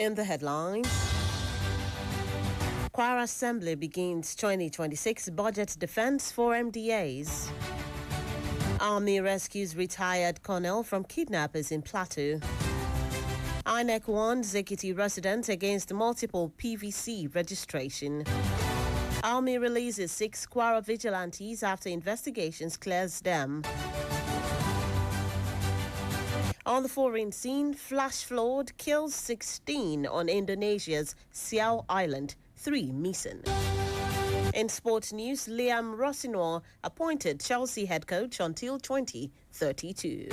In the headlines, Kwara Assembly begins 2026 budget defense for MDAs. Army rescues retired colonel from kidnappers in Plateau. INEC warns Ekiti residents against multiple PVC registration. Army releases 6 Kwara vigilantes after investigations clears them. On the foreign scene, flash flood kills 16 on Indonesia's Siau Island, 3 missing. In sports news, Liam Rossinoir appointed Chelsea head coach until 2032.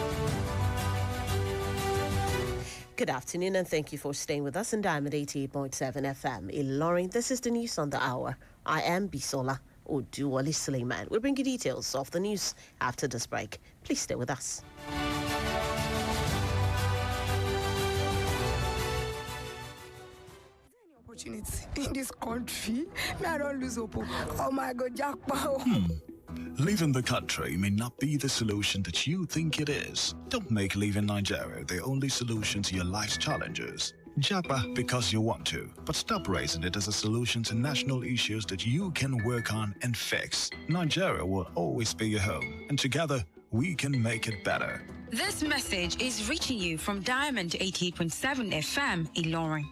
Good afternoon and thank you for staying with us in Diamond 88.7 FM. Ilorin, this is the news on the hour. I am Bisola Oduwale Suleiman. We'll bring you details of the news after this break. Please stay with us. Opportunity in this country, I don't lose hope. Oh my God, jackpot. Leaving the country may not be the solution that you think it is. Don't make leaving Nigeria the only solution to your life's challenges. Japa because you want to, but stop raising it as a solution to national issues that you can work on and fix. Nigeria will always be your home, and together we can make it better. This message is reaching you from Diamond 88.7 FM, Ilorin.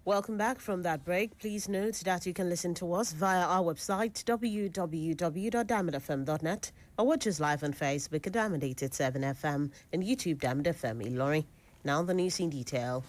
Welcome back from that break. Please note that you can listen to us via our website www.diamondfm.net or watch us live on Facebook at Diamond 87 FM and YouTube Diamond FM Ilorin. Now the news in detail.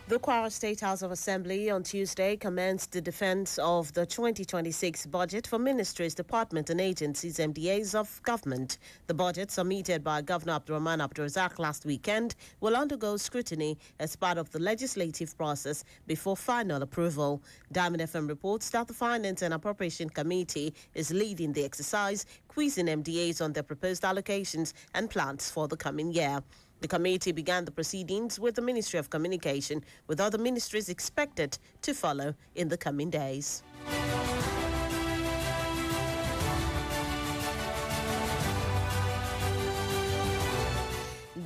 The Kwara State House of Assembly on Tuesday commenced the defense of the 2026 budget for ministries, departments and agencies, MDAs of government. The budget submitted by Governor Abdurrahman Abdulrazak last weekend will undergo scrutiny as part of the legislative process before final approval. Diamond FM reports that the Finance and Appropriation Committee is leading the exercise, quizzing MDAs on their proposed allocations and plans for the coming year. The committee began the proceedings with the Ministry of Communication, with other ministries expected to follow in the coming days.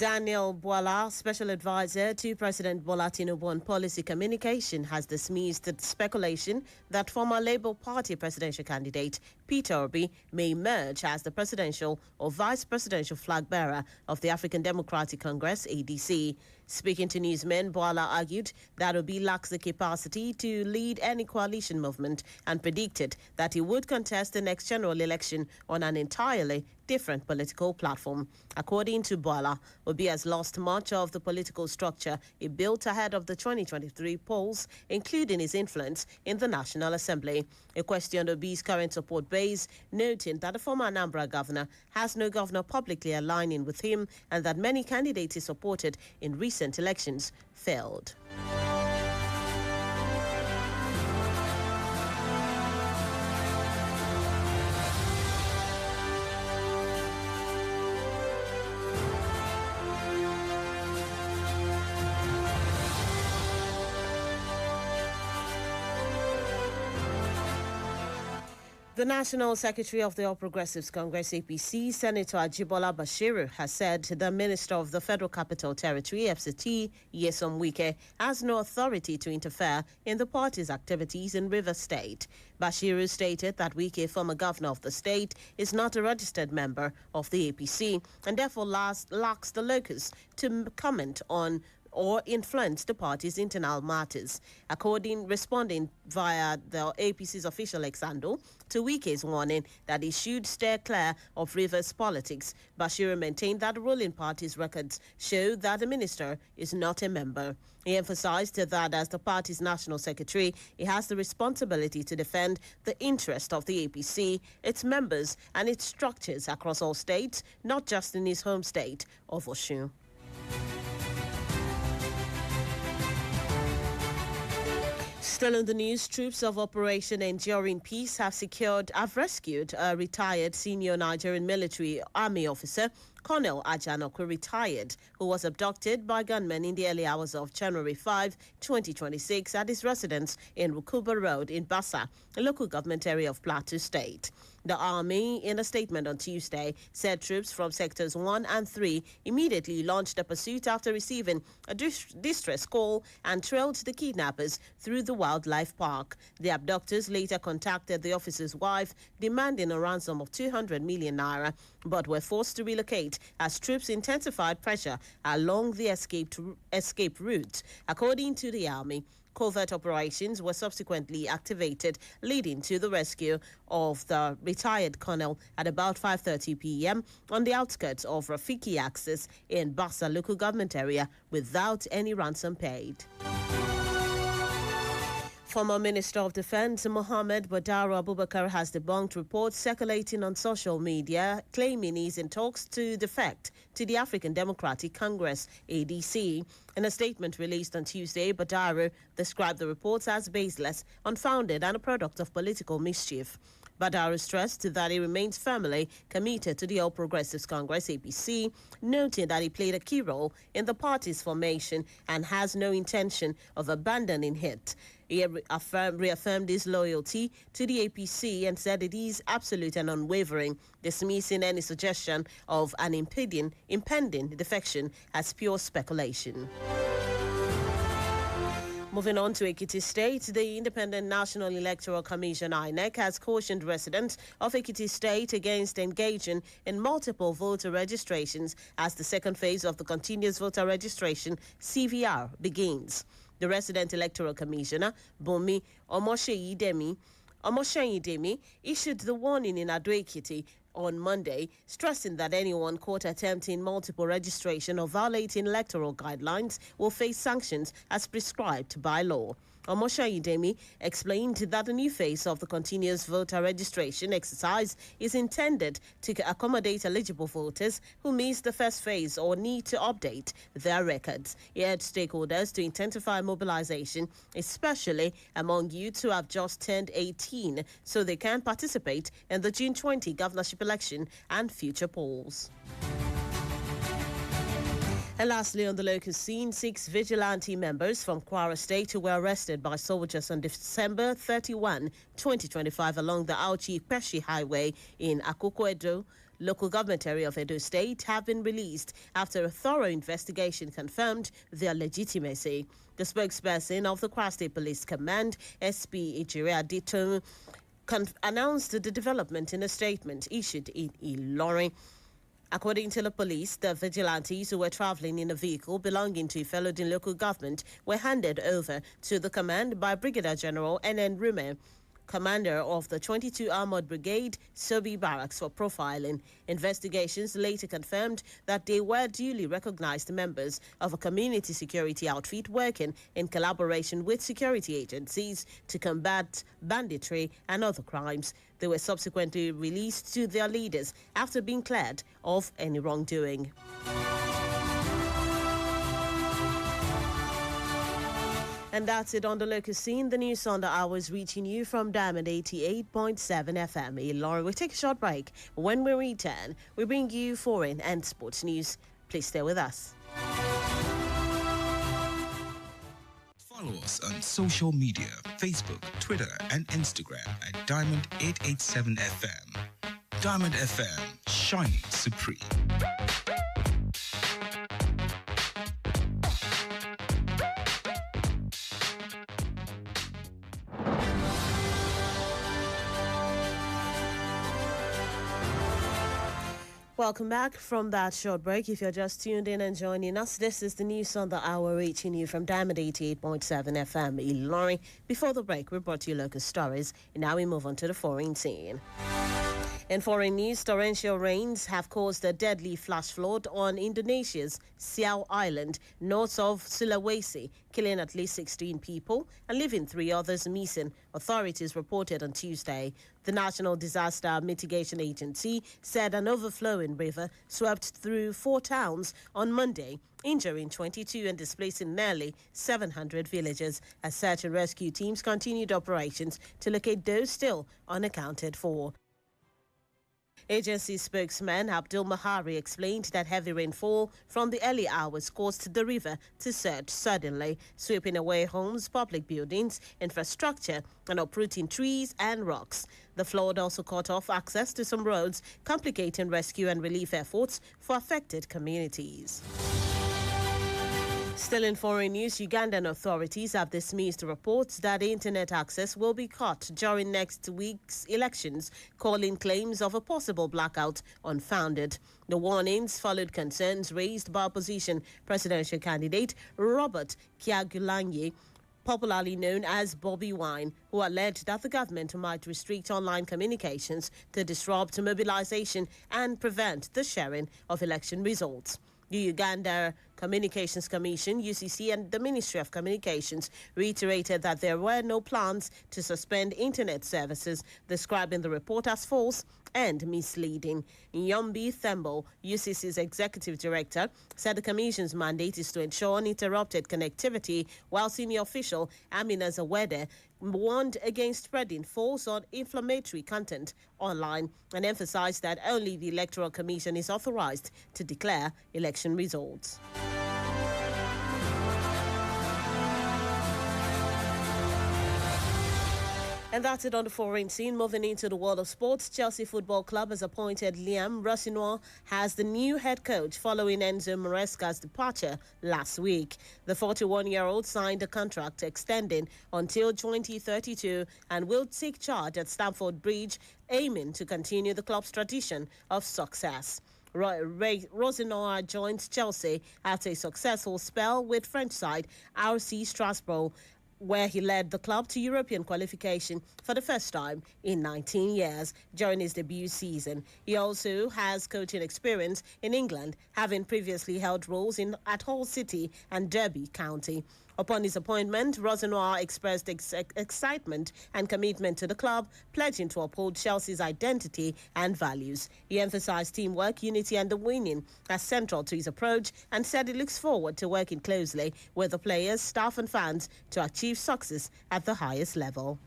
Daniel Bwala, Special Advisor to President Bola Tinubu on Policy Communication, has dismissed the speculation that former Labour Party presidential candidate Peter Obi may emerge as the presidential or vice presidential flag bearer of the African Democratic Congress, ADC. Speaking to newsmen, Bwala argued that Obi lacks the capacity to lead any coalition movement and predicted that he would contest the next general election on an entirely different political platform. According to Bwala, Obi has lost much of the political structure he built ahead of the 2023 polls, including his influence in the National Assembly. He questioned Obi's current support base, noting that the former Anambra governor has no governor publicly aligning with him and that many candidates he supported in recent elections failed. The National Secretary of the All Progressives Congress, APC, Senator Ajibola Bashiru, has said the Minister of the Federal Capital Territory, FCT, Nyesom Wike, has no authority to interfere in the party's activities in Rivers State. Bashiru stated that Wike, former governor of the state, is not a registered member of the APC and therefore lacks the locus to comment on or influence the party's internal matters. Responding via the APC's official ex-handle to Wike's warning that he should steer clear of Rivers politics, Bashiru maintained that the ruling party's records show that the minister is not a member. He emphasized that as the party's national secretary, he has the responsibility to defend the interest of the APC, its members, and its structures across all states, not just in his home state of Osun. Still in the news, troops of Operation Enduring Peace have rescued a retired senior Nigerian military army officer, Colonel Ajanoku, retired, who was abducted by gunmen in the early hours of January 5, 2026 at his residence in Rukuba Road in Bassa, a local government area of Plateau State. The army, in a statement on Tuesday, said troops from sectors 1 and 3 immediately launched a pursuit after receiving a distress call and trailed the kidnappers through the wildlife park. The abductors later contacted the officer's wife, demanding a ransom of 200 million naira, but were forced to relocate as troops intensified pressure along the escape route. According to the army, covert operations were subsequently activated, leading to the rescue of the retired colonel at about 5:30 p.m. on the outskirts of Rafiki Axis in Bassa local government area without any ransom paid. Former Minister of Defense Mohammed Badaru Abubakar has debunked reports circulating on social media claiming he's in talks to defect to the African Democratic Congress, ADC. In a statement released on Tuesday, Badaru described the reports as baseless, unfounded, and a product of political mischief. Badaru stressed that he remains firmly committed to the All Progressives Congress, APC, noting that he played a key role in the party's formation and has no intention of abandoning it. He reaffirmed his loyalty to the APC and said it is absolute and unwavering, dismissing any suggestion of an impending defection as pure speculation. Moving on to Ekiti State, the Independent National Electoral Commission, INEC, has cautioned residents of Ekiti State against engaging in multiple voter registrations as the second phase of the Continuous Voter Registration, CVR, begins. The Resident Electoral Commissioner, Bumi Omosheyidemi, issued the warning in Ado-Ekiti on Monday, stressing that anyone caught attempting multiple registration or violating electoral guidelines will face sanctions as prescribed by law. Omosheyidemi explained that the new phase of the continuous voter registration exercise is intended to accommodate eligible voters who missed the first phase or need to update their records. He urged stakeholders to intensify mobilization, especially among youths who have just turned 18, so they can participate in the June 20 governorship election and future polls. And lastly, on the local scene, 6 vigilante members from Kwara State who were arrested by soldiers on December 31, 2025 along the Auchi-Peshi Highway in Akoko-Edo, local government area of Edo State, have been released after a thorough investigation confirmed their legitimacy. The spokesperson of the Kwara State Police Command, SP Ejire Adito, announced the development in a statement issued in Ilorin. According to the police, the vigilantes who were traveling in a vehicle belonging to Ifelodin local government were handed over to the command by Brigadier General N.N. Rume, commander of the 22 Armored Brigade, Sobi Barracks, for profiling. Investigations later confirmed that they were duly recognized members of a community security outfit working in collaboration with security agencies to combat banditry and other crimes. They were subsequently released to their leaders after being cleared of any wrongdoing. And that's it on the local scene. The news on the hour is reaching you from Diamond 88.7 FM. Laura, we'll take a short break. When we return, we bring you foreign and sports news. Please stay with us. Follow us on social media, Facebook, Twitter, and Instagram at Diamond 887 FM. Diamond FM, shining supreme. Welcome back from that short break. If you're just tuned in and joining us, this is the news on the hour reaching you from Diamond 88.7 FM Ilorin. Before the break, we brought you local stories, and now we move on to the foreign scene. In foreign news, torrential rains have caused a deadly flash flood on Indonesia's Siau Island, north of Sulawesi, killing at least 16 people and leaving 3 others missing, authorities reported on Tuesday. The National Disaster Mitigation Agency said an overflowing river swept through 4 towns on Monday, injuring 22 and displacing nearly 700 villagers as search and rescue teams continued operations to locate those still unaccounted for. Agency spokesman Abdul Mahari explained that heavy rainfall from the early hours caused the river to surge suddenly, sweeping away homes, public buildings, infrastructure, and uprooting trees and rocks. The flood also cut off access to some roads, complicating rescue and relief efforts for affected communities. Still in foreign news, Ugandan authorities have dismissed reports that internet access will be cut during next week's elections, calling claims of a possible blackout unfounded. The warnings followed concerns raised by opposition presidential candidate Robert Kyagulanyi, popularly known as Bobby Wine, who alleged that the government might restrict online communications to disrupt mobilization and prevent the sharing of election results. The Uganda Communications Commission, UCC, and the Ministry of Communications reiterated that there were no plans to suspend internet services, describing the report as false and misleading. Nyombi Thembo, UCC's executive director, said the commission's mandate is to ensure uninterrupted connectivity, while senior official Amina Zawede warned against spreading false or inflammatory content online and emphasized that only the Electoral Commission is authorized to declare election results. And that's it on the foreign scene. Moving into the world of sports, Chelsea Football Club has appointed Liam Rossinoir as the new head coach following Enzo Maresca's departure last week. The 41-year-old signed a contract extending until 2032 and will take charge at Stamford Bridge, aiming to continue the club's tradition of success. Rossinoir joins Chelsea after a successful spell with French side RC Strasbourg, where he led the club to European qualification for the first time in 19 years during his debut season. He also has coaching experience in England, having previously held roles at Hull City and Derby County. Upon his appointment, Rossinoir expressed excitement and commitment to the club, pledging to uphold Chelsea's identity and values. He emphasized teamwork, unity and the winning as central to his approach and said he looks forward to working closely with the players, staff and fans to achieve success at the highest level.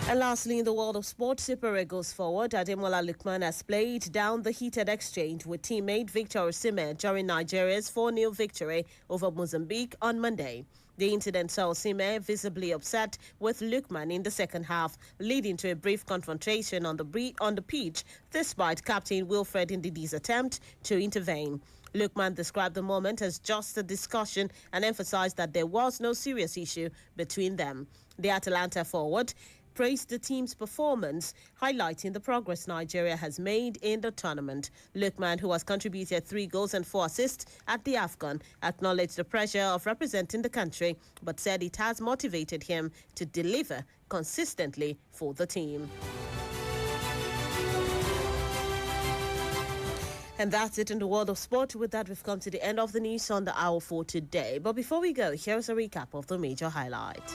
And lastly, in the world of sport, Super Eagles forward Ademola Lookman has played down the heated exchange with teammate Victor Osimhen during Nigeria's 4-0 victory over Mozambique on Monday. The incident saw Osimhen visibly upset with Lookman in the second half, leading to a brief confrontation on the pitch, despite Captain Wilfred Ndidi's attempt to intervene. Lookman described the moment as just a discussion and emphasized that there was no serious issue between them. The Atalanta forward praised the team's performance, highlighting the progress Nigeria has made in the tournament. Lookman, who has contributed 3 goals and 4 assists at the AFCON, acknowledged the pressure of representing the country, but said it has motivated him to deliver consistently for the team. And that's it in the world of sport. With that, we've come to the end of the news on the hour for today. But before we go, here's a recap of the major highlights.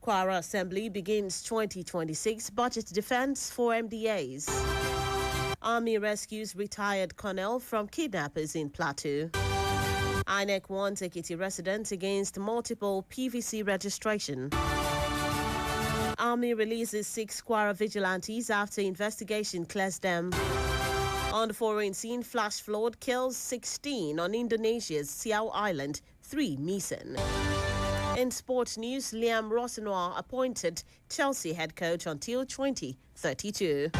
Kwara Assembly begins 2026 budget defense for MDAs. Army rescues retired colonel from kidnappers in Plateau. INEC warns Ekiti residents against multiple PVC registration. Army releases 6 Kwara vigilantes after investigation clears them. On the foreign scene, flash flood kills 16 on Indonesia's Siau Island, 3 missing. In sports news, Liam Rossinoir appointed Chelsea head coach until 2032.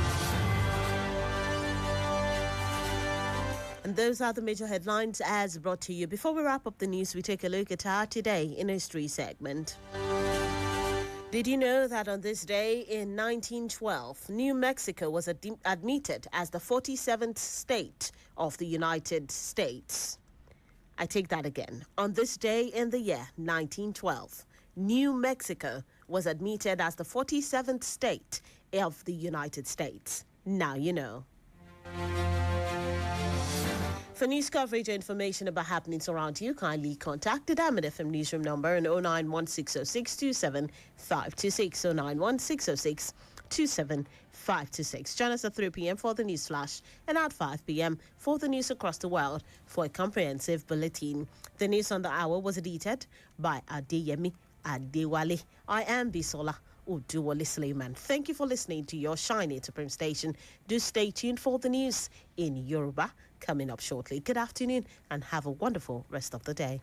And those are the major headlines as brought to you. Before we wrap up the news, we take a look at our Today in History segment. Did you know that on this day in 1912, New Mexico was admitted as the 47th state of the United States? I take that again. On this day in the year 1912, New Mexico was admitted as the 47th state of the United States. Now you know. For news coverage or information about happenings around you, kindly contact the Diamond FM newsroom number on 09160627526, 09160627526. Join us at 3 p.m. for the news flash and at 5 p.m. for the news across the world for a comprehensive bulletin. The news on the hour was edited by Adeyemi Adewale. I am Bisola Uduwale Suleiman. Thank you for listening to your shiny supreme station. Do stay tuned for the news in Yoruba coming up shortly. Good afternoon and have a wonderful rest of the day.